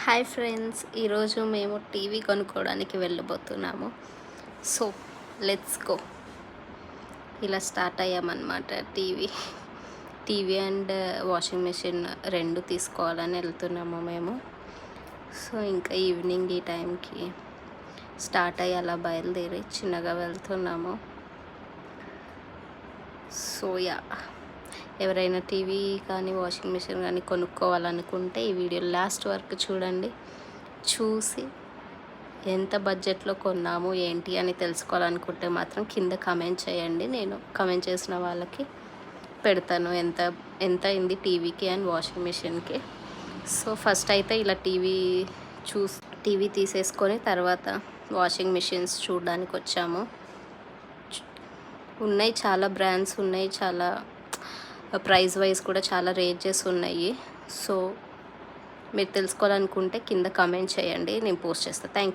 Hi friends, ఈరోజు మేము TV కొనుక్కోవడానికి వెళ్ళబోతున్నాము. So let's go. ఇలా స్టార్ట్ అయ్యామన్నమాట. టీవీ అండ్ వాషింగ్ మెషిన్ రెండు తీసుకోవాలని వెళ్తున్నాము మేము. సో ఇంకా ఈవినింగ్ ఈ టైంకి స్టార్ట్ అయ్యి అలా బయలుదేరి చిన్నగా వెళ్తున్నాము. సో ఎవరైనా టీవీ కానీ వాషింగ్ మెషిన్ కానీ కొనుక్కోవాలనుకుంటే ఈ వీడియో లాస్ట్ వరకు చూడండి. చూసి ఎంత బడ్జెట్లో కొన్నాము ఏంటి అని తెలుసుకోవాలనుకుంటే మాత్రం కింద కామెంట్ చేయండి. నేను కామెంట్ చేసిన వాళ్ళకి పెడతాను ఎంత అయింది టీవీకి అండ్ వాషింగ్ మెషిన్కి. సో ఫస్ట్ అయితే ఇలా టీవీ తీసేసుకొని తర్వాత వాషింగ్ మెషిన్స్ చూడడానికి వచ్చాము. ఉన్నాయి, చాలా బ్రాండ్స్ ఉన్నాయి, చాలా ప్రైస్ వైజ్ కూడా చాలా రేంజెస్ ఉన్నాయి. సో మీరు తెలుసుకోవాలనుకుంటే కింద కామెంట్ చేయండి, నేను పోస్ట్ చేస్తాను. Thank you.